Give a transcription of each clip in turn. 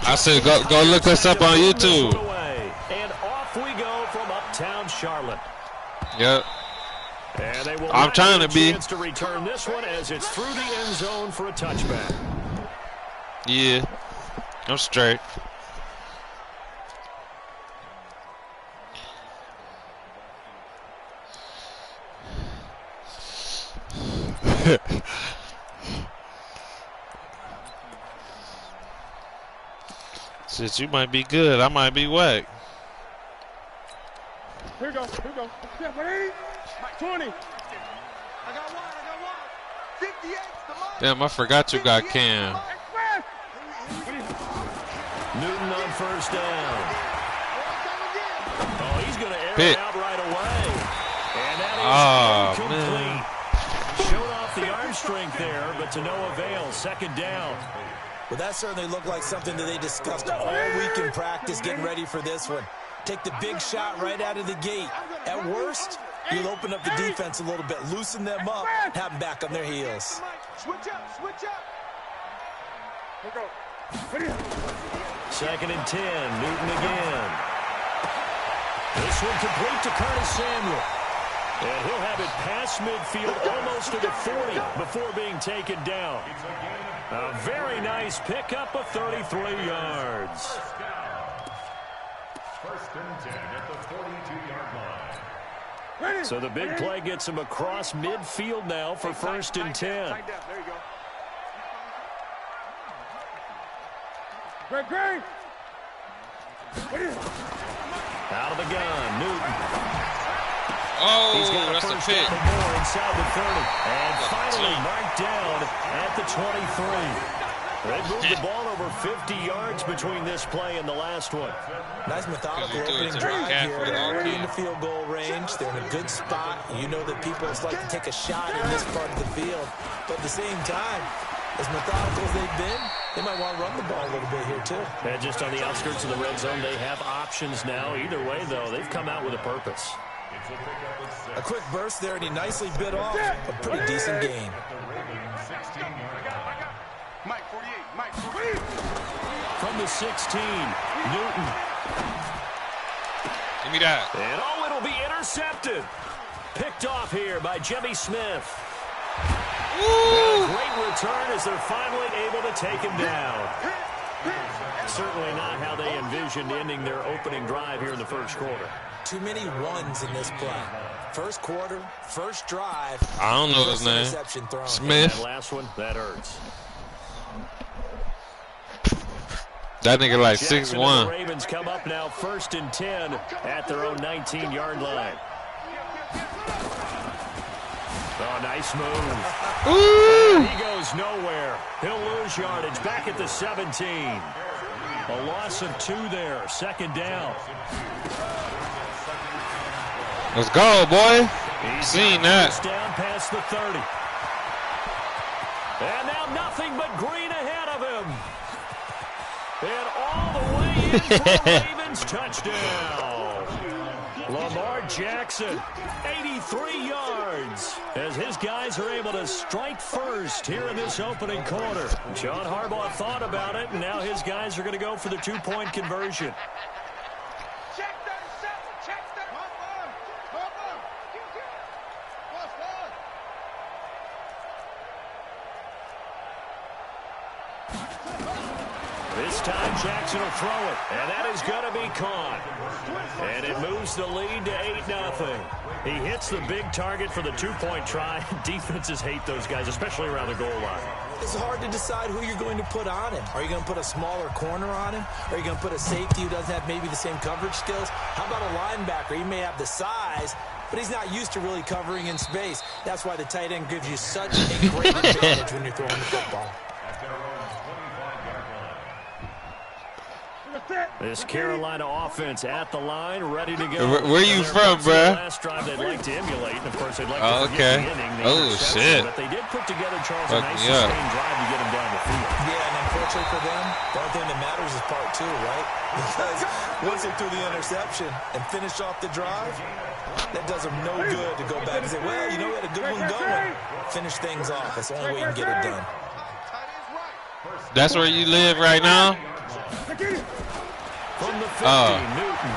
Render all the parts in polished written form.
I said go look us up on YouTube. And off we go from uptown Charlotte. Yep. And they will I'm trying to be. To return this one as it's through the end zone for a touchback. Yeah, I'm straight. Since you might be good, I might be whack. Here we go. Yeah, ready? 20. I got one. 58. Damn, I forgot you got Cam. Newton on first down. Oh, he's going to air it out right away. And that is incomplete. Showed off the arm strength there, but to no avail. Second down. Well, that certainly looked like something that they discussed all week in practice, getting ready for this one. Take the big shot right out of the gate. At worst, you'll open up the defense a little bit, loosen them up, have them back on their heels. Switch up. Second and 10, Newton again. This one complete to Curtis Samuel. And he'll have it past midfield, almost to the 40 before being taken down. A very nice pickup of 33 yards. First and 10 at the 42-yard line. So the big play gets him across midfield now for first and 10. There you go. Great. Out of the gun, Newton. Oh, He's got that's a pick. More inside the 30. And finally marked down at the 23. They moved the ball over 50 yards between this play and the last one. Nice methodical opening drive here. They're already in the field goal range. They're in a good spot. You know that people like to take a shot in this part of the field. But at the same time, as methodical as they've been, they might want to run the ball a little bit here too. And just on the outskirts of the red zone, they have options now. Either way, though, they've come out with a purpose. A quick burst there, and he nicely bit off a pretty decent gain. From the 16, Newton. Give me that. And oh, it'll be intercepted. Picked off here by Jimmy Smith. And a great return as they're finally able to take him down. Certainly not how they envisioned ending their opening drive here in the first quarter. Too many ones in this play. First quarter, first drive. I don't know his name. Smith. That last one, that hurts. That nigga like Jackson 6'1". The Ravens come up now first and 10 at their own 19-yard line. Oh, nice move. Ooh. He goes nowhere. He'll lose yardage back at the 17. A loss of 2 there. Second down. Let's go, boy. Seen that. Down past the 30. And now nothing but green ahead of him. And all the way in for a Ravens touchdown. Lamar Jackson, 83 yards, as his guys are able to strike first here in this opening quarter. John Harbaugh thought about it, and now his guys are going to go for the 2-point conversion. This time Jackson will throw it, and that is going to be caught. And it moves the lead to 8-0. He hits the big target for the 2-point try. Defenses hate those guys, especially around the goal line. It's hard to decide who you're going to put on him. Are you going to put a smaller corner on him? Are you going to put a safety who doesn't have maybe the same coverage skills? How about a linebacker? He may have the size, but he's not used to really covering in space. That's why the tight end gives you such a great advantage when you're throwing the football. This Carolina offense at the line, ready to go. Where you from, bruh? Last drive they'd like to emulate, and of course they'd like to okay. the inning. Oh, shit. But they did put together, Charles, Fuck a nice me up. sustained drive to get him down the field. Yeah, and unfortunately for them, the only thing that matters is part 2, right? Because once they threw the interception and finished off the drive, that does them no good to go back and say, well, you know, we had a good one going. Finish things off. That's the only way you can get it done. That's where you live right now? From the 50, Newton.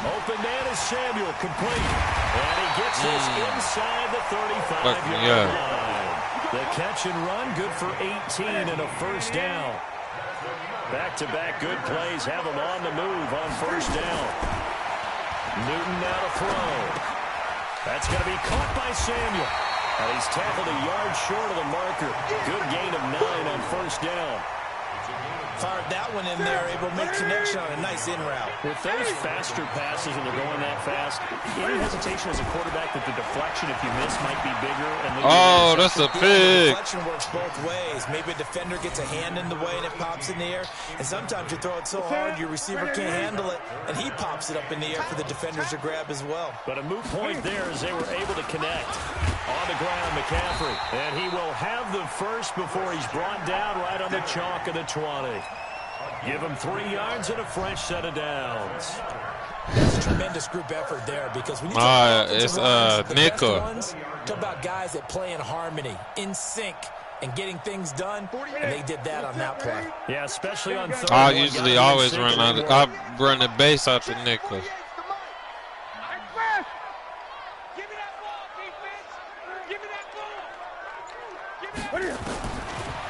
Open man is Samuel, complete. And he gets this inside the 35-yard line. The catch and run, good for 18 and a first down. Back-to-back good plays have him on the move on first down. Newton now to throw. That's going to be caught by Samuel. And he's tackled a yard short of the marker. Good gain of 9 on first down. Fired that one in there, able to make connection on a nice in route. With those faster passes and they're going that fast, any hesitation as a quarterback that the deflection, if you miss, might be bigger. And oh, that's a The pick. deflection works both ways. Maybe a defender gets a hand in the way and it pops in the air. And sometimes you throw it so hard your receiver can't handle it, and he pops it up in the air for the defenders to grab as well. But a moot point there as they were able to connect. On the ground, McCaffrey. And he will have the first before he's brought down right on the chalk of the 20. Give him 3 yards and a fresh set of downs. That's a tremendous group effort there, because when you talk about the best ones, talk about guys that play in harmony, in sync, and getting things done, and they did that on that play. Yeah, especially on third. I usually always run the base out the nickel.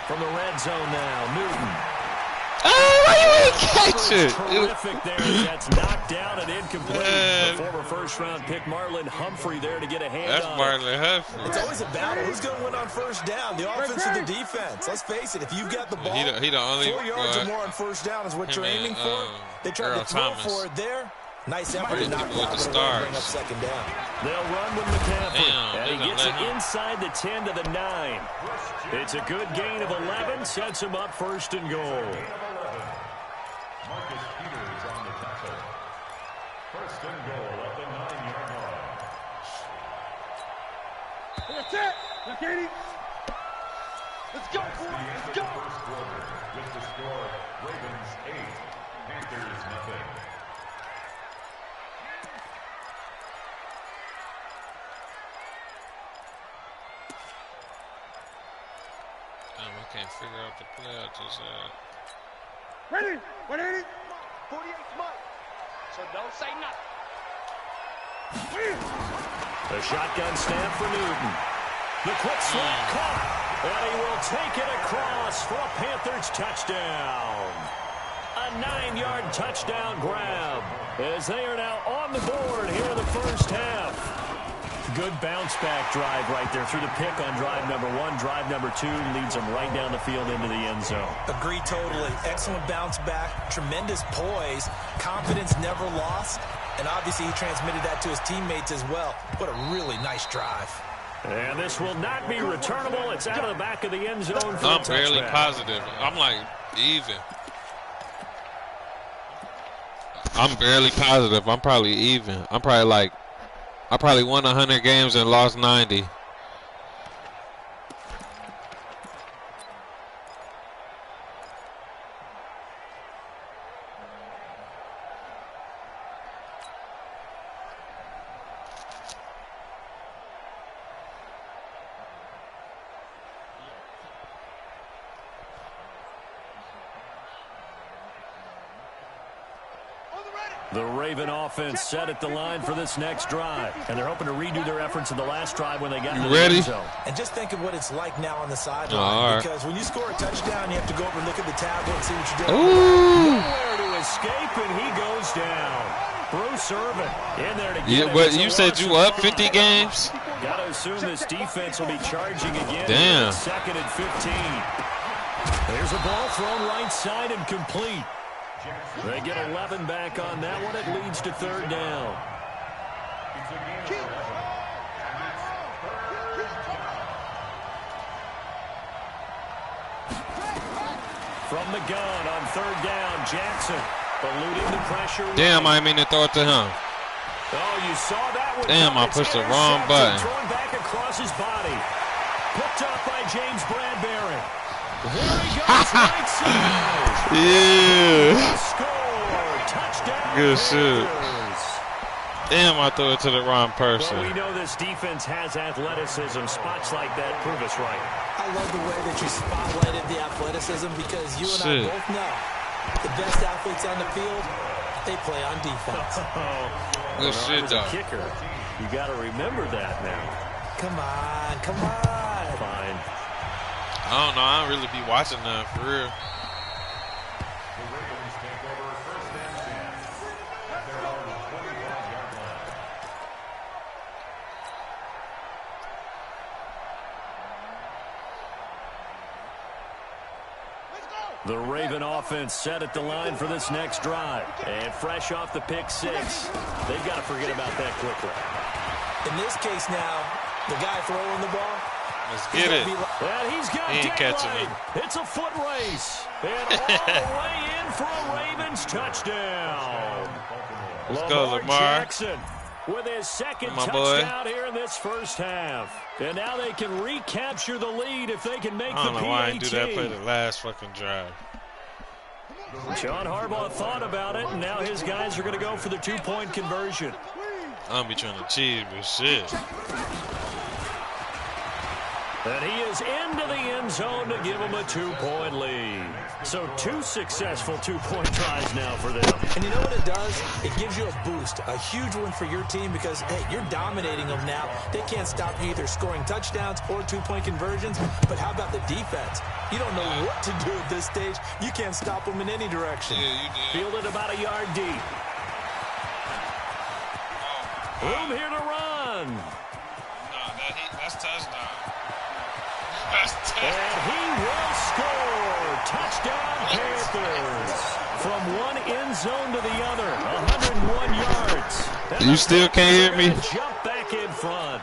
From the red zone now, Newton. Oh, why you ain't catch it? Terrific there. That's knocked down and incomplete. The former first-round pick Marlon Humphrey there to get a hand That's on Marlon Humphrey. It's always a battle. Who's going to win on first down, the offense or the defense? Let's face it, if you've got the ball, He the only 4 yards or more on first down is what you're aiming for. They tried to throw for it there. Nice effort to knock with the stars. Bring up second down. They'll run with McCaffrey. Damn, and he gets it inside the 10 to the 9. It's a good gain of 11. Sets him up first and goal. Marcus Peters on the tackle. First and goal at the 9-yard line. That's it. Now, Katie. Let's go, boy. Let's go. First quarter with the score Ravens 8, Panthers nothing. I can't figure out the play I just Ready? 180. 48 Mike. So don't say nothing. The shotgun snap for Newton. The quick slap caught. And he will take it across for a Panthers touchdown. A 9-yard touchdown grab as they are now on the board here in the first half. Good bounce-back drive right there through the pick on drive number 1. Drive number 2 leads them right down the field into the end zone. Agree totally. Excellent bounce-back, tremendous poise, confidence never lost, and obviously he transmitted that to his teammates as well. What a really nice drive. And this will not be returnable. It's out of the back of the end zone for I'm a barely touchback. positive. I'm like even. I'm barely positive. I'm probably even. I probably won 100 games and lost 90. The Raven offense set at the line for this next drive. And they're hoping to redo their efforts in the last drive when they got to the end zone. And just think of what it's like now on the sideline. Because when you score a touchdown, you have to go over and look at the tablet and see what you're doing. Nowhere to escape, and he goes down. Bruce Irvin in there to get it. But you said you up 50 games? Got to assume this defense will be charging again. Damn. Second and 15. There's a ball thrown right side and complete. They get 11 back on that one. It leads to third down. From the gun on third down, Jackson eluding the pressure. Damn, I didn't mean to throw it to him. Oh, you saw that one. Damn, I pushed the wrong button. Thrown back across his body. Picked up by James Bradbury. There he goes, right side. Yeah. Score. Touchdown. Good shit. Damn, I threw it to the wrong person. Well, we know this defense has athleticism. Spots like that prove us right. I love the way that you spotlighted the athleticism because you and I both know the best athletes on the field, they play on defense. Good shit, though. Kicker. You got to remember that now. Come on, come on. Fine. I don't know. I don't really be watching that for real. The Raven offense set at the line for this next drive. And fresh off the pick six, they've got to forget about that quickly. In this case now, the guy throwing the ball. Let's get it. And he's got He ain't catching it. It's a foot race. And all the way in for a Ravens touchdown. Let's go, Lamar. Jackson with his second My touchdown here in this first half. And now they can recapture the lead if they can make the PAT. I don't know why I didn't do that play the last fucking drive. John Harbaugh thought about it, and now his guys are going to go for the two-point conversion. I don't be trying to cheat, but shit. And he is into the end zone to give him a two-point lead. So 2 successful two-point tries now for them. And you know what it does? It gives you a boost, a huge one for your team because, hey, you're dominating them now. They can't stop you either scoring touchdowns or two-point conversions. But how about the defense? You don't know what to do at this stage. You can't stop them in any direction. Yeah, you did. Fielded about a yard deep. Room here to run. No, that's touchdown. And he will score. Touchdown Panthers. From one end zone to the other, 101 yards. And You still can't hear me? Jump back in front.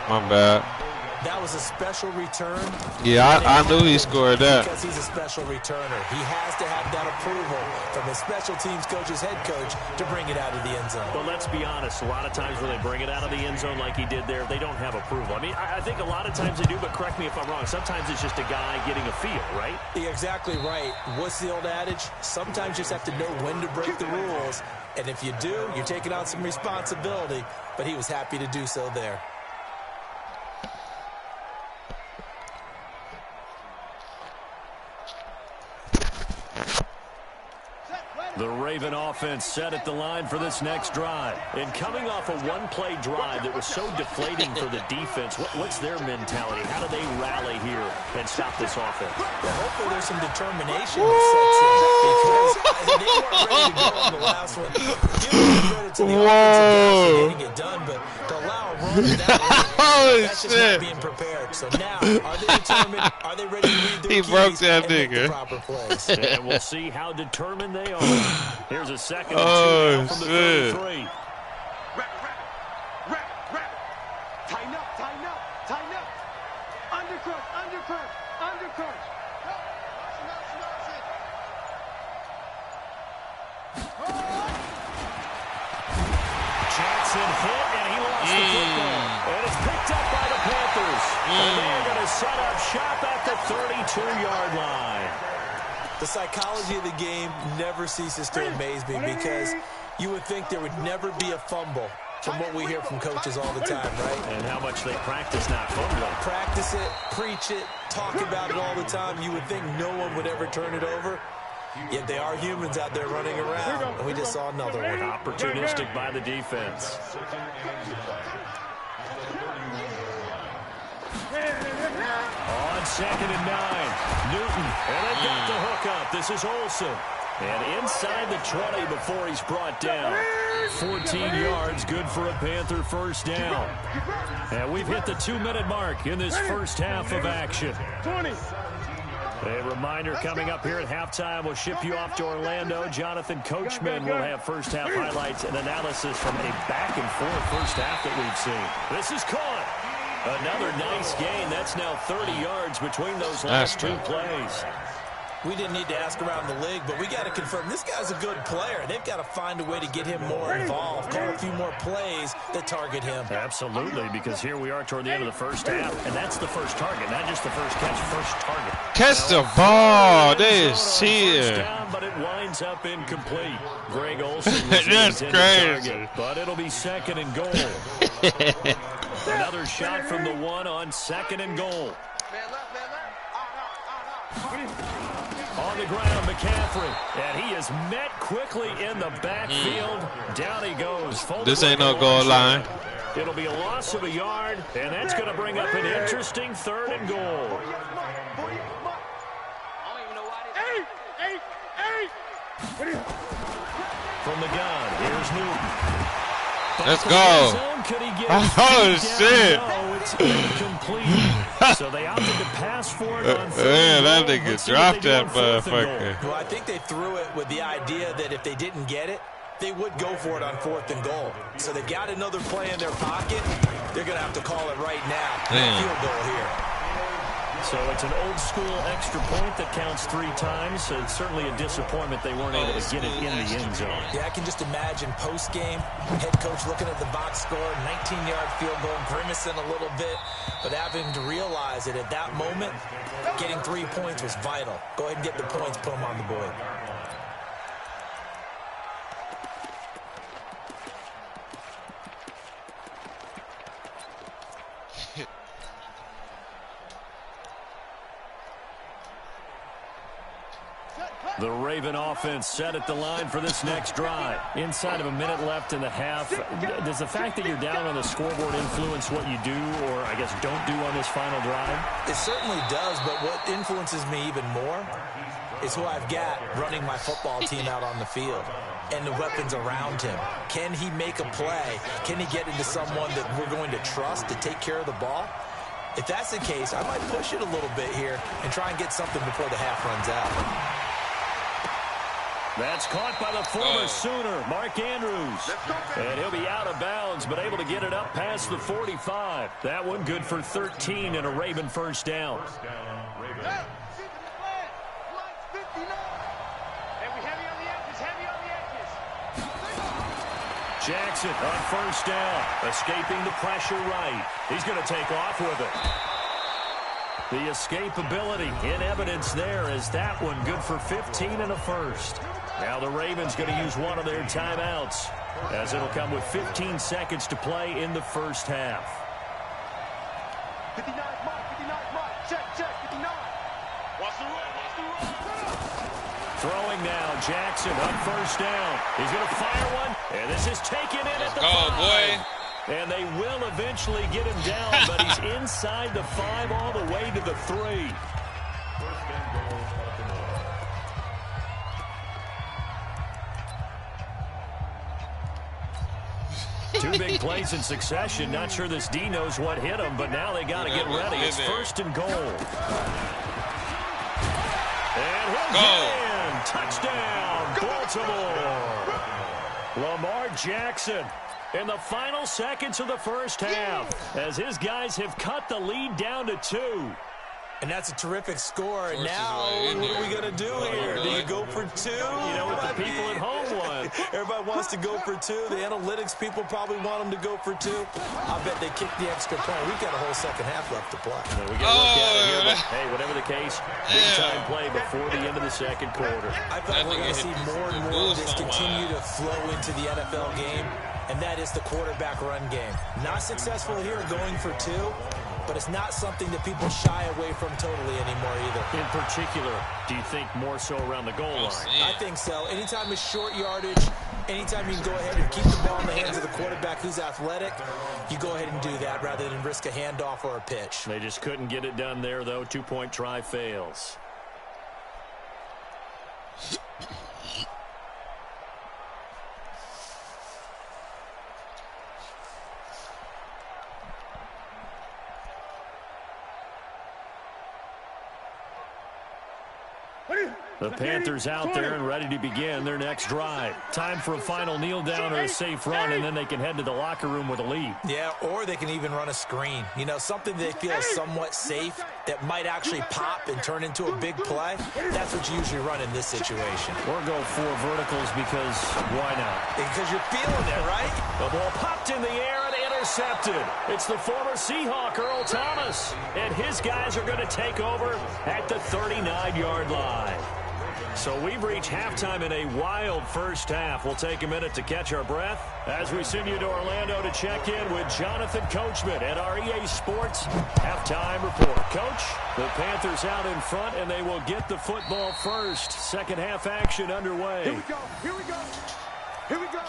My bad. That was a special return. Yeah, I knew he scored that. Because he's a special returner. He has to have that approval from his special teams coach's head coach to bring it out of the end zone. But let's be honest, a lot of times when they bring it out of the end zone like he did there, they don't have approval. I mean, I think a lot of times they do, but correct me if I'm wrong. Sometimes it's just a guy getting a feel, right? You're exactly right. What's the old adage? Sometimes you just have to know when to break the rules. And if you do, you're taking on some responsibility. But he was happy to do so there. The Raven offense set at the line for this next drive. And coming off a one-play drive that was so deflating for the defense, what's their mentality? How do they rally here and stop this offense? Well, hopefully there's some determination that sets in because they weren't ready to go on the last one. Give credit to the offensive guys for getting it done, but to allow a run at that way, that's just not being prepared. So now, are they determined? Are they ready to read their keys broke that and make the nigga. proper plays? And we'll see how determined they are. Here's a second and two now from the 33. Wrap. Tighten up. Undercut. Jackson hit, and he lost the football. And it's picked up by the Panthers. And they're going to set up shop at the 32-yard line. The psychology of the game never ceases to amaze me because you would think there would never be a fumble from what we hear from coaches all the time, right? And how much they practice not fumbling. Practice it, preach it, talk about it all the time. You would think no one would ever turn it over. Yet they are humans out there running around, and we just saw another one. Opportunistic by the defense. On 2nd and 9, Newton, and they've got the hook up. This is Olsen. And inside the 20 before he's brought down. 14 yards, good for a Panther first down. And we've hit the 2-minute mark in this first half of action. 20. A reminder coming up here at halftime, we'll ship you off to Orlando. Jonathan Coachman will have first half highlights and analysis from a back-and-forth first half that we've seen. This is caught. Another nice gain. That's now 30 yards between those last two plays. We didn't need to ask around the league, but we got to confirm this guy's a good player. They've got to find a way to get him more involved, call a few more plays that target him. Absolutely, because here we are toward the end of the first half, and that's the first target, not just the first catch, first target. Catch the ball. They is here. Down, but it winds up incomplete. Greg Olsen That's crazy. Target, but it'll be 2nd and goal. Another shot from the 1 on 2nd and goal. On the ground, McCaffrey, and he is met quickly in the backfield. Down he goes. This ain't no goal line. It'll be a loss of a yard, and that's going to bring up an interesting 3rd and goal. From the gun, here's Newton. Let's go. Oh, shit. No, it's incomplete. So they opted to pass for it on 3rd. Man, that nigga dropped that motherfucker. Well, I think they threw it with the idea that if they didn't get it, they would go for it on 4th and goal. So they've got another play in their pocket. They're going to have to call it right now. Field goal here. So it's an old-school extra point that counts 3 times. So it's certainly a disappointment they weren't able to get it in the end zone. Yeah, I can just imagine post-game, head coach looking at the box score, 19-yard field goal, grimacing a little bit, but having to realize that at that moment, getting 3 points was vital. Go ahead and get the points, put them on the board. The Raven offense set at the line for this next drive. Inside of a minute left in the half, does the fact that you're down on the scoreboard influence what you do or, I guess, don't do on this final drive? It certainly does, but what influences me even more is who I've got running my football team out on the field and the weapons around him. Can he make a play? Can he get into someone that we're going to trust to take care of the ball? If that's the case, I might push it a little bit here and try and get something before the half runs out. That's caught by the former Sooner, Mark Andrews. And he'll be out of bounds, but able to get it up past the 45. That one good for 13 and a Raven first down. Jackson on first down, escaping the pressure right. He's going to take off with it. The escapability in evidence there as that one good for 15 and a first. Now the Ravens going to use one of their timeouts as it'll come with 15 seconds to play in the first half. 59 mark, check, 59. Watch the run. Throwing now, Jackson on first down. He's going to fire one, and this is taken in at the 5. Boy. And they will eventually get him down, but he's inside the 5 all the way to the 3. Two big plays in succession. Not sure this D knows what hit him, but now they got to get ready. It's 1st and goal. And he'll get in. Touchdown, Baltimore. Lamar Jackson in the final seconds of the first half as his guys have cut the lead down to 2. And that's a terrific score. And now, what are we going to do here? Do you go for 2? You know what the people at home want. Everybody wants to go for 2. The analytics people probably want them to go for 2. I bet they kick the extra point. We've got a whole second half left to play. We got to look at it here, but hey, whatever the case, big time play before the end of the second quarter. I thought we're going to see more and more of this continue to flow into the NFL game, and that is the quarterback run game. Not successful here going for 2. But it's not something that people shy away from totally anymore either. In particular, do you think more so around the goal line? I think so. Anytime it's short yardage, anytime you can go ahead and keep the ball in the hands of the quarterback who's athletic, you go ahead and do that rather than risk a handoff or a pitch. They just couldn't get it done there, though. 2-point try fails. Ready? The Panthers out there and ready to begin their next drive. Time for a final kneel down or a safe run, and then they can head to the locker room with a lead. Yeah, or they can even run a screen. You know, something they feel is somewhat safe that might actually pop and turn into a big play. That's what you usually run in this situation. Or go 4 verticals because why not? Because you're feeling it, right? The ball popped in the air and intercepted. It's the former Seahawk, Earl Thomas. And his guys are going to take over at the 39-yard line. So we've reached halftime in a wild first half. We'll take a minute to catch our breath as we send you to Orlando to check in with Jonathan Coachman at our EA Sports Halftime Report. Coach, the Panthers out in front, and they will get the football first. Second half action underway. Here we go. Here we go. Here we go.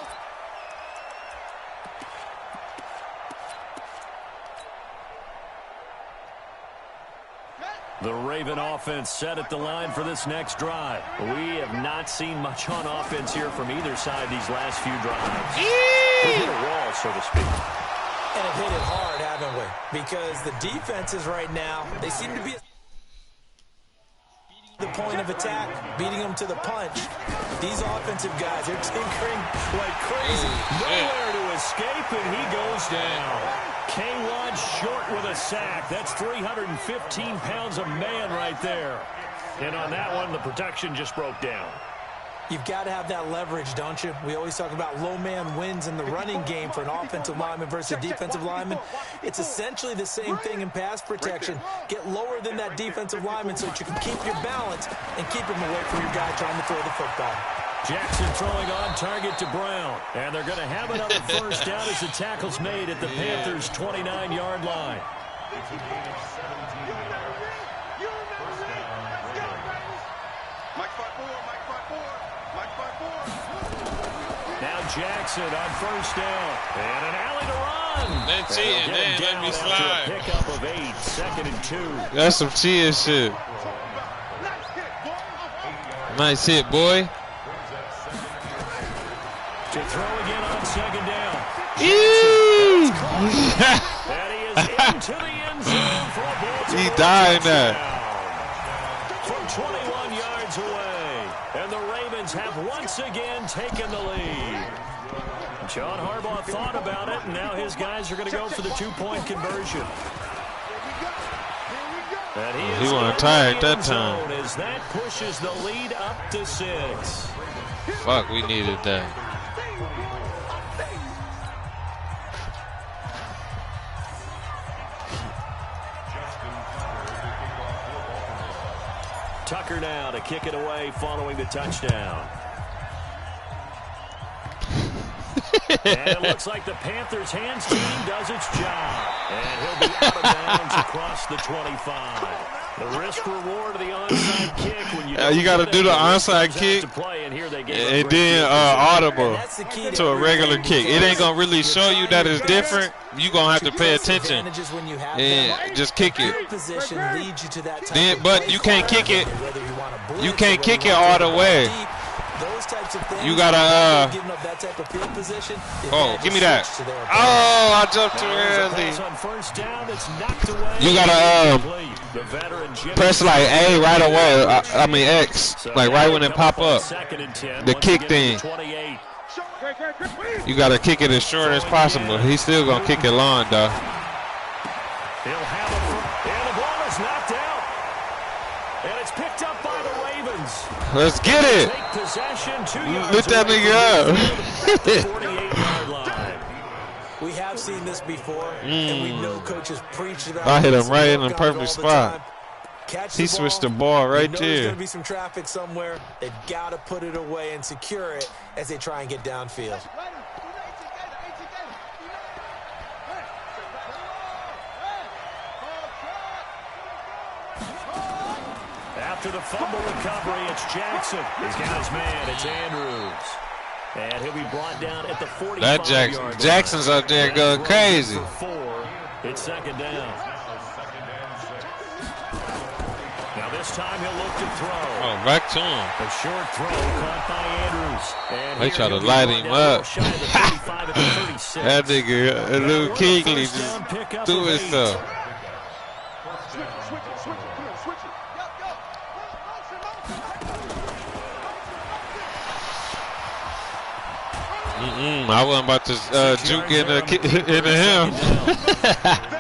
The Raven offense set at the line for this next drive. We have not seen much on offense here from either side these last few drives. We've hit a wall, so to speak. And have hit it hard, haven't we? Because the defenses right now, they seem to be the point of attack, beating them to the punch. These offensive guys, they're tinkering like crazy. Nowhere to escape, and he goes down. K-Lodge short with a sack. That's 315 pounds of man right there. And on that one, the protection just broke down. You've got to have that leverage, don't you? We always talk about low man wins in the running game for an offensive lineman versus a defensive lineman. It's essentially the same thing in pass protection. Get lower than that defensive lineman so that you can keep your balance and keep him away from your guy trying to throw the football. Jackson throwing on target to Brown. And they're going to have another first down as the tackle's made at the Panthers' 29-yard line. It's a gain of 17 yards. First down. Mike 5-4, Mike 5-4, Mike 5-4. Now Jackson on first down. And an alley to run. They cheating, they ain't let me slide. A pickup of 8, 2nd and 2. That's some cheating shit. Nice hit, boy. To throw again on 2nd down. And he is into the end zone for a Baltimore He died touchdown. From 21 yards away. And the Ravens have once again taken the lead. John Harbaugh thought about it, and now his guys are going to go for the 2-point conversion. And He wasn't tired that time. as that pushes the lead up to 6. Fuck, we needed that. Tucker now to kick it away following the touchdown. And it looks like the Panthers' hands team does its job. And he'll be out of bounds across the 25. The risk reward of the onside kick when you got to do the onside kick and then audible to a regular kick. It ain't going to really show you that it's different. You're going to have to pay attention and just kick it. Then, but you can't kick it. You can't kick it all the way. You gotta oh, give me that. Oh, I jumped too early. You gotta press like A right away. I mean X, like right when it pop up. The kick thing. You gotta kick it as short as possible. He's still gonna kick it long though. He'll have it, and the ball is knocked out, and it's picked up by the Ravens. Let's get it. Lift that nigga up. 48-yard line. We have seen this before, and we know coaches preach about. I hit him right in the perfect spot. He switched the ball right there. There's going to be some traffic somewhere. They've got to put it away and secure it as they try and get downfield. After the fumble recovery, it's Jackson. He's got his man. It's Andrews. And he'll be brought down at the 45-yard line. Jackson's up there going crazy. It's 2nd down. Now this time he'll look to throw. Oh, back to him. A short throw caught by Andrews. And they try to light him up. That nigga, Luke Kuechly, just threw his stuff. I wasn't about to juke into him.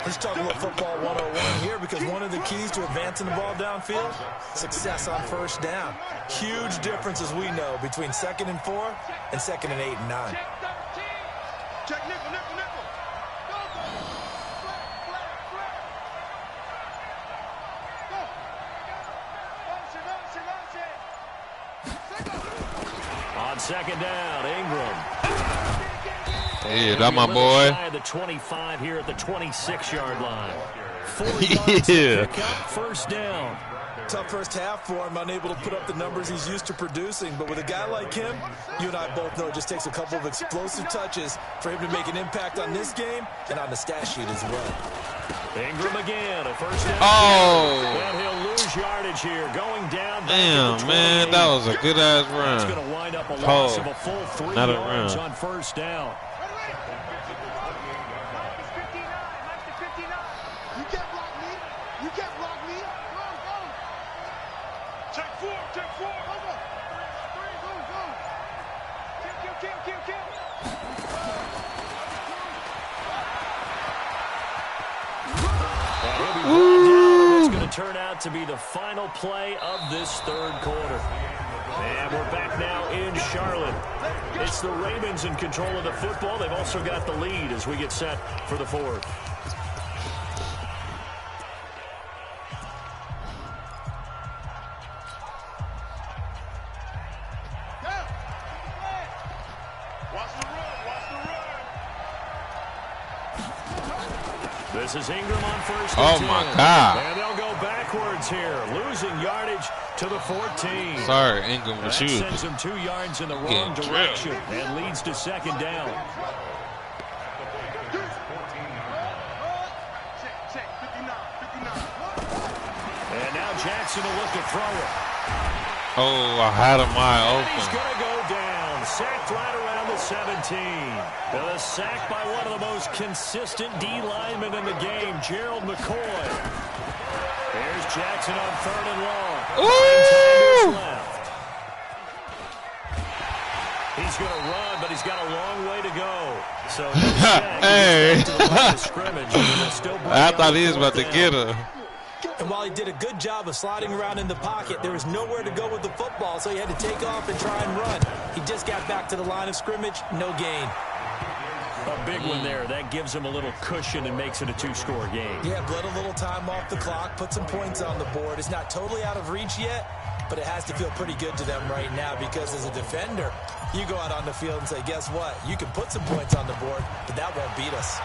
Let's talk about football 101 here, because one of the keys to advancing the ball downfield, success on first down. Huge difference, as we know, between 2nd and 4 and 2nd and 8 and 9. Check nickel, nickel, nickel. Go. On 2nd down, Ingram. Yeah, that's my boy. The 25 here at the 26-yard line. 4 yards to pick up, first down. Tough first half for him, unable to put up the numbers he's used to producing. But with a guy like him, you and I both know it just takes a couple of explosive touches for him to make an impact on this game and on the stat sheet as well. Ingram again, a first down. Oh! And he'll lose yardage here, going down. Damn, man, that was a good-ass run. It's going to wind up a loss of a full 3 Not a yards run. on first down. You can't block me. You can't block me. Go. Check 4. Over. 3, go. Kill. It's going to turn out to be the final play of this third quarter. And we're back now in Charlotte. It's the Ravens in control of the football. They've also got the lead as we get set for the fourth. This is Ingram on first and 10. My God. And they'll go backwards here, losing yardage to the 14. Sorry, Ingram, but That you sends him 2 yards in the wrong direction and leads to 2nd down. Check. 59. And now Jackson will look to throw it. Oh, I had him wide He's open. going to go down, sacked right around the 17. The sack by one of the most consistent D linemen in the game, Gerald McCoy. There's Jackson on 3rd and long. Ooh! Left. He's going to run, but he's got a long way to go. So Hey. to the line of scrimmage, and he'll still bring I down thought the he was about to fourth get down. her. And while he did a good job of sliding around in the pocket, there was nowhere to go with the football, so he had to take off and try and run. He just got back to the line of scrimmage, no gain. A big one there. That gives him a little cushion and makes it a 2-score game. Yeah, bled a little time off the clock, put some points on the board. It's not totally out of reach yet, but it has to feel pretty good to them right now, because as a defender, you go out on the field and say, guess what? You can put some points on the board, but that won't beat us.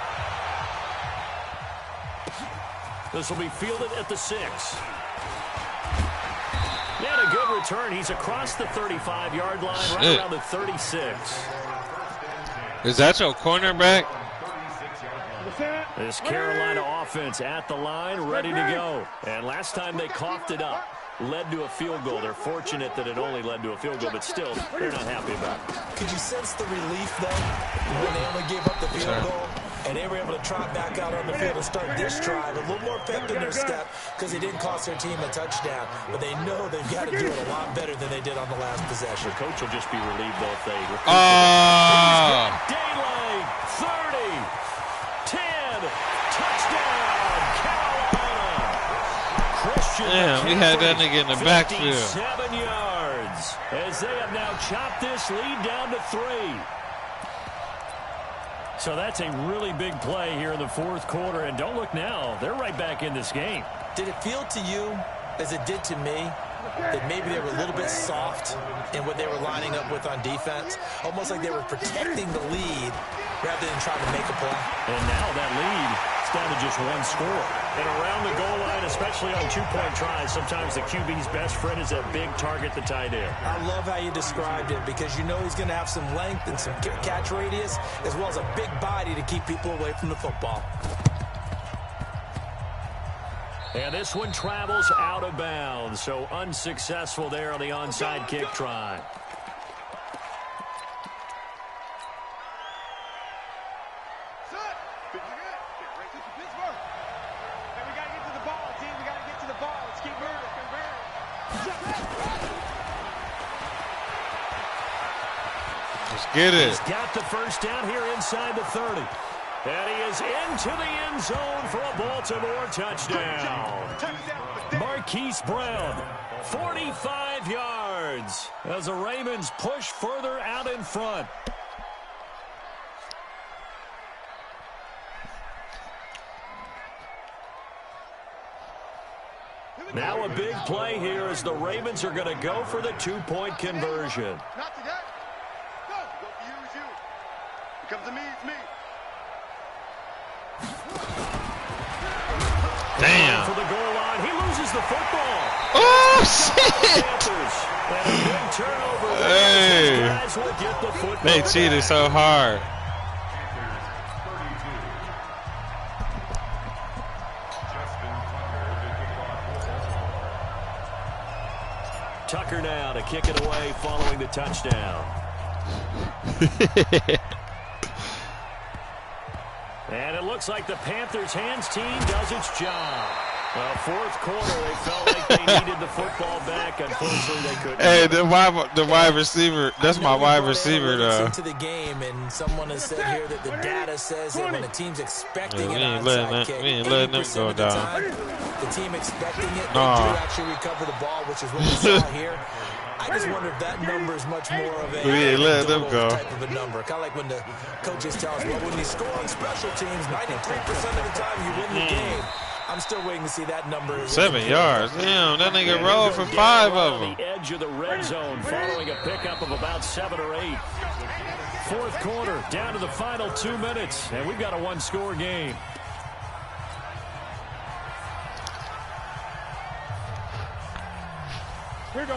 This will be fielded at the 6. And a good return. He's across the 35-yard line, right around the 36. Is that your cornerback? This Carolina offense at the line, ready to go. And last time they coughed it up, led to a field goal. They're fortunate that it only led to a field goal, but still, they're not happy about it. Could you sense the relief, though, when they only gave up the field goal? And they were able to trot back out on the field and start this drive. A little more pep in their step, because they didn't cost their team a touchdown. But they know they've got to do it a lot better than they did on the last possession. The coach will just be relieved, though, if they recoup Daylight, 30, 10, touchdown, Carolina. Christian Damn, we had that nigga in the backfield. 57 yards, as they have now chopped this lead down to 3. So that's a really big play here in the fourth quarter. And don't look now, they're right back in this game. Did it feel to you, as it did to me, that maybe they were a little bit soft in what they were lining up with on defense? Almost like they were protecting the lead rather than trying to make a play. And now that lead is down to just 1 score. And around the goal line, especially on 2-point tries, sometimes the QB's best friend is that big target, the tight end. I love how you described it, because you know he's going to have some length and some catch radius, as well as a big body to keep people away from the football. And this one travels out of bounds, so unsuccessful there on the onside kick try. Let's get it. He's got the first down here inside the 30. And he is into the end zone for a Baltimore touchdown. Marquise Brown, 45 yards as the Ravens push further out in front. Now a big play here as the Ravens are going to go for the two-point conversion. Not today. Go. Go for you is you. It comes to me, it's me. Damn. For the goal line, he loses the football. Oh, shit. And a big turnover. Hey. These guys will get the football. They cheated so hard. Tucker now to kick it away following the touchdown. And it looks like the Panthers' hands team does its job. Well, fourth quarter, they felt like they needed the football back. Unfortunately, they couldn't. Hey, the wide receiver, that's my wide receiver, though. Into the game, and someone has said here that the data says that when a team's expecting Yeah, an onside kick, we ain't letting them 80% go of the down. time, the team expecting it, they do actually recover the ball, which is what we saw here. I just wonder if that number is much more of a We ain't letting them go. type of a number. Kind of like when the coaches tell us, well, when you score on special teams, 93% of the time you win the game. I'm still waiting to see that number. 7 yards. Damn, that nigga rolled for 5 of them. The edge of the red zone following a pickup of about 7 or 8. Fourth quarter, down to the final 2 minutes, and we've got a one-score game.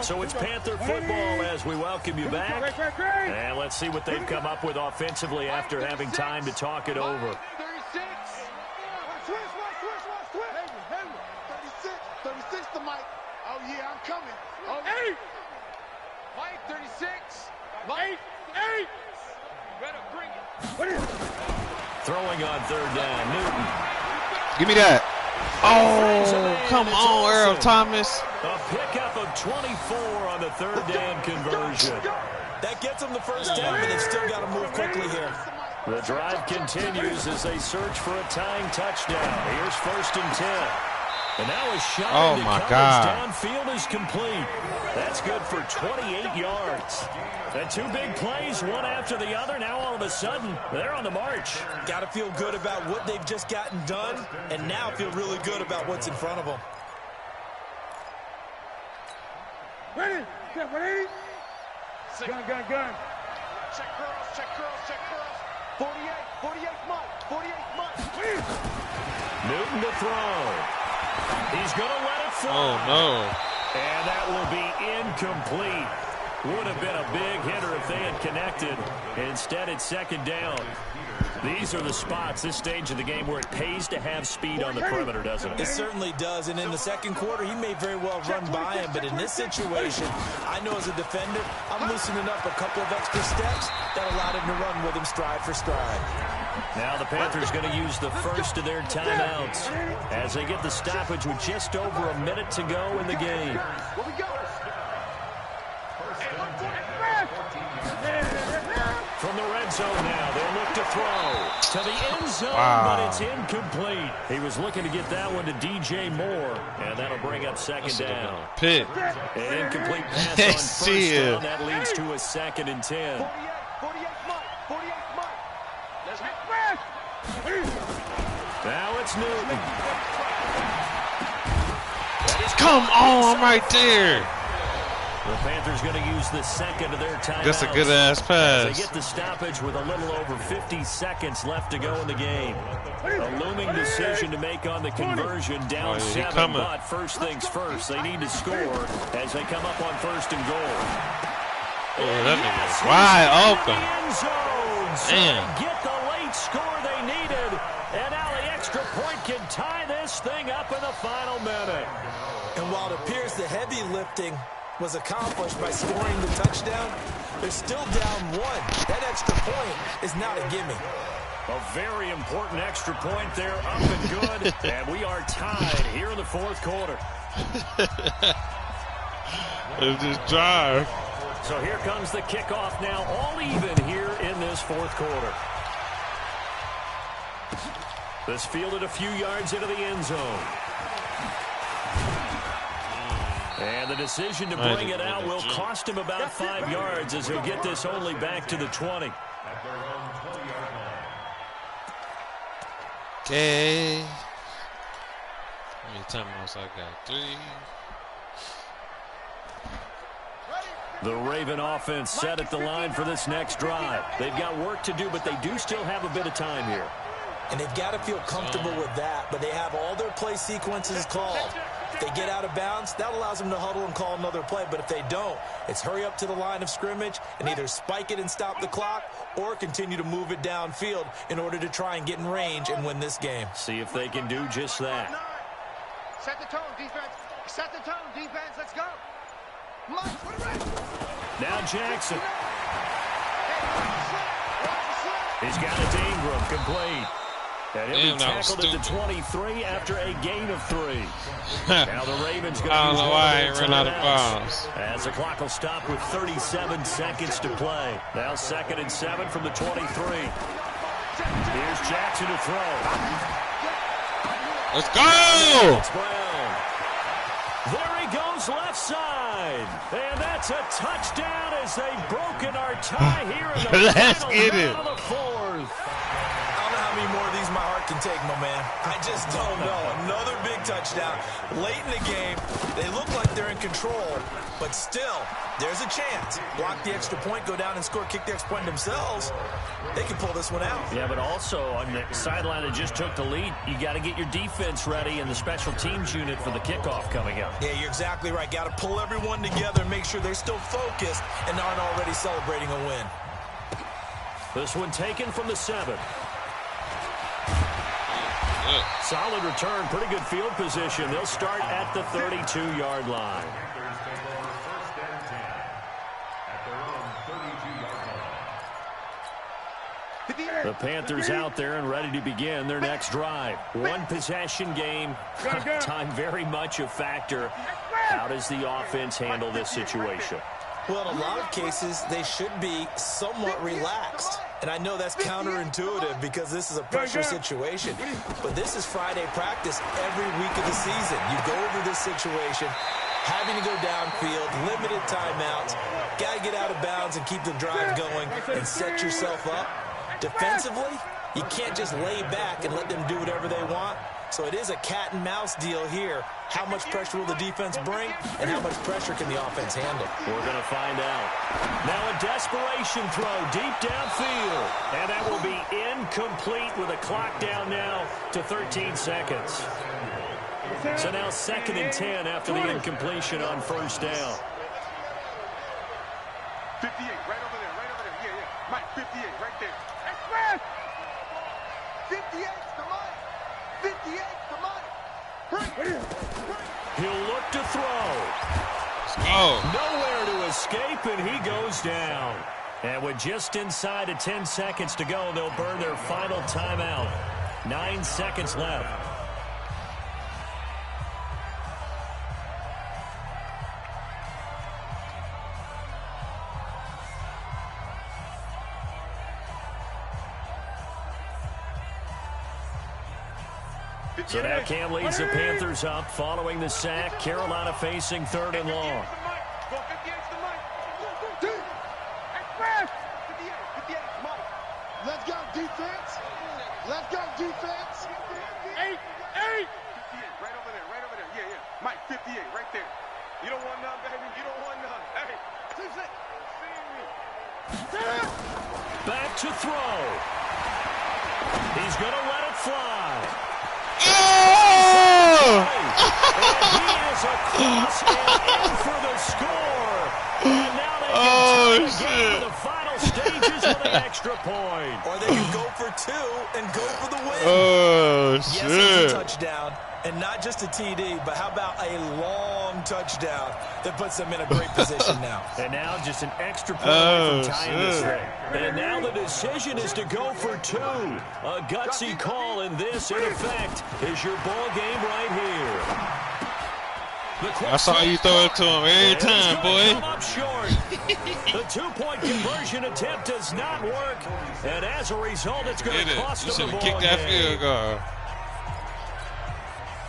So it's Panther football as we welcome you back. And let's see what they've come up with offensively after having time to talk it over. 36 to Mike. Oh, yeah, I'm coming. Oh, 8. Mike, 36. Mike, 8. Better bring it. Throwing on third down, Newton. Give me that. Oh, come on, Earl Thomas. A pickup of 24 on the third down conversion. That gets them the first down, but they've still got to move quickly here. The drive continues as they search for a tying touchdown. Here's 1st and 10. And now a shot into coverage downfield is complete. That's good for 28 yards. And 2 big plays, one after the other. Now all of a sudden, they're on the march. Got to feel good about what they've just gotten done, and now feel really good about what's in front of them. Ready? Get ready. Gun. Check girls. 48 months. Newton to throw. He's going to let it fly. Oh, no. And that will be incomplete. Would have been a big hitter if they had connected. Instead, it's 2nd down. These are the spots, this stage of the game, where it pays to have speed on the perimeter, doesn't it? It certainly does. And in the second quarter, he may very well run by him. But in this situation, I know as a defender, I'm loosening up a couple of extra steps that allowed him to run with him stride for stride. Now the Panthers going to use the first of their timeouts as they get the stoppage with just over a minute to go in the game. From the red zone now, they'll look to throw to the end zone, but it's incomplete. He was looking to get that one to DJ Moore, and that'll bring up 2nd down. Pick. An incomplete pass on 1st down. That leads to a 2nd and 10. 48 months. Let's get Now it's Newton. Come on, I'm right there. The Panthers going to use the second of their timeouts. That's a good-ass pass. They get the stoppage with a little over 50 seconds left to go in the game. A looming decision to make on the conversion, down 7, but first things first, they need to score as they come up on 1st and goal. Oh, that nigga's wide open. Damn. Get the late score they needed, and now the extra point can tie this thing up in the final minute. And while it appears the heavy lifting was accomplished by scoring the touchdown, they're still down 1. That extra point is not a gimme. A very important extra point there, up and good, and we are tied here in the 4th quarter. It's just drive. So here comes the kickoff now, all even here in this fourth quarter. This fielded a few yards into the end zone. And the decision to bring it out will cost him about 5 yards as he'll get this only back to the 20. Okay. How many timeouts I got? 3. The Raven offense set at the line for this next drive. They've got work to do, but they do still have a bit of time here. And they've got to feel comfortable with that, but they have all their play sequences called. If they get out of bounds, that allows them to huddle and call another play. But if they don't, it's hurry up to the line of scrimmage and either spike it and stop the clock or continue to move it downfield in order to try and get in range and win this game. See if they can do just that. Set the tone, defense. Set the tone, defense. Let's go. Now Jackson. He's got it to Ingram, complete. And he'll be tackled at the 23 after a gain of 3. Now the Ravens going to I don't know why I ran out of bounds. As the clock will stop with 37 seconds to play. Now 2nd and 7 from the 23. Here's Jackson to throw. Let's go! There he goes left side. And that's a touchdown as they've broken our tie here in the Let's final get it. of the 4th. I don't know how many more of these my heart can take, my man. I just don't know. Another big touchdown. Late in the game, they look like they're in control, but still, there's a chance. Block the extra point, go down and score, kick the extra point themselves. They can pull this one out. Yeah, but also on the sideline that just took the lead, you got to get your defense ready and the special teams unit for the kickoff coming up. Yeah, you're exactly right. Got to pull everyone together and make sure they're still focused and aren't already celebrating a win. This one taken from the 7. Solid return, pretty good field position. They'll start at the 32-yard line. The Panthers out there and ready to begin their next drive. One possession game. Time very much a factor. How does the offense handle this situation? Well, in a lot of cases, they should be somewhat relaxed. And I know that's counterintuitive because this is a pressure situation. But this is Friday practice every week of the season. You go over this situation, having to go downfield, limited timeouts, got to get out of bounds and keep the drive going and set yourself up. Defensively, you can't just lay back and let them do whatever they want. So it is a cat and mouse deal here. How much pressure will the defense bring, and how much pressure can the offense handle? We're going to find out. Now a desperation throw deep downfield. And that will be incomplete with a clock down now to 13 seconds. So now 2nd and 10 after the incompletion on 1st down. 58, right over there, right over there. Yeah, yeah. Mike, 58, right there. 58 to Mike. 58 to Mike. He'll look to throw. Oh. Nowhere to escape, and he goes down. And with just inside of 10 seconds to go, they'll burn their final timeout. 9 seconds left. So now Cam leads the Panthers up following the sack. Carolina facing 3rd and long. Let's go, defense. Let's go, defense. 8. Right over there, right over there. Yeah, yeah. Mike, 58, right there. You don't want none, baby. You don't want none. Hey, back to throw. He's going to let it fly. Oh! And he is across and in for the score. And now they can tie the game to the final stages with an extra point. Or they can go for 2 and go for the win. Oh, yes, shit. it's a touchdown. And not just a TD, but how about a long touchdown that puts them in a great position now. And now just an extra point away from tying this thing. And now the decision is to go for 2. A gutsy call, and this, in effect, is your ball game right here. I saw you throw it to him every time, boy. Up short. The two-point conversion attempt does not work, and as a result, it's going to cost them the ball. Kick that field goal.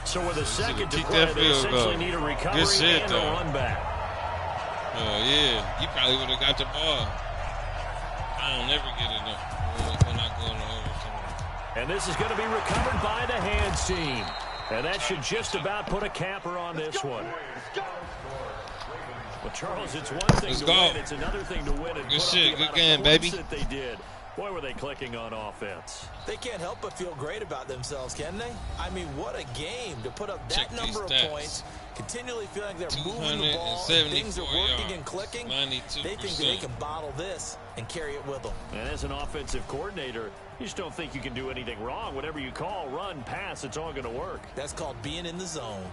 So with a second to play, they essentially need a recovery and a run back. Oh, yeah. He probably would have got the ball. I don't never get it up when I go into overtime. And this is going to be recovered by the hands team. And that should just about put a capper on this one. Well, Charles, it's one thing to win. It's another thing to win. Good shit. Good game, baby. They did. Boy, were they clicking on offense. They can't help but feel great about themselves, can they? I mean, what a game to put up that number of points, continually feeling like they're moving the ball, and things are working and clicking. They think that they can bottle this and carry it with them. And as an offensive coordinator, you just don't think you can do anything wrong. Whatever you call, run, pass, it's all going to work. That's called being in the zone.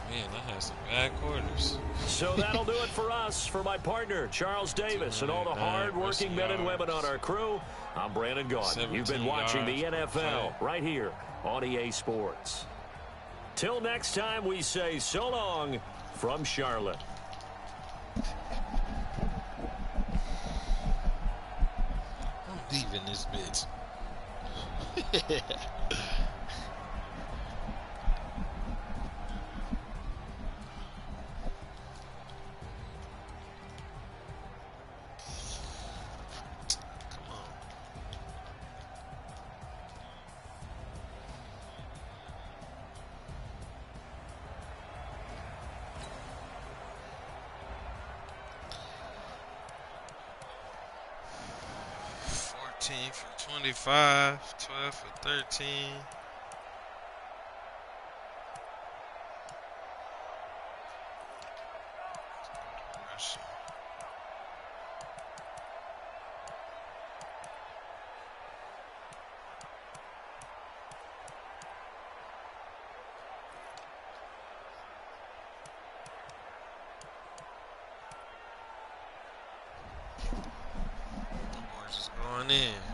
Man, I had some bad quarters. So that'll do it for us. For my partner, Charles Davis, and all the hard-working men and women on our crew, I'm Brandon Gaudin. You've been watching the NFL right here on EA Sports. Till next time, we say so long from Charlotte. I'm deep in this bitch. For 25, 12 for 13. Just going in.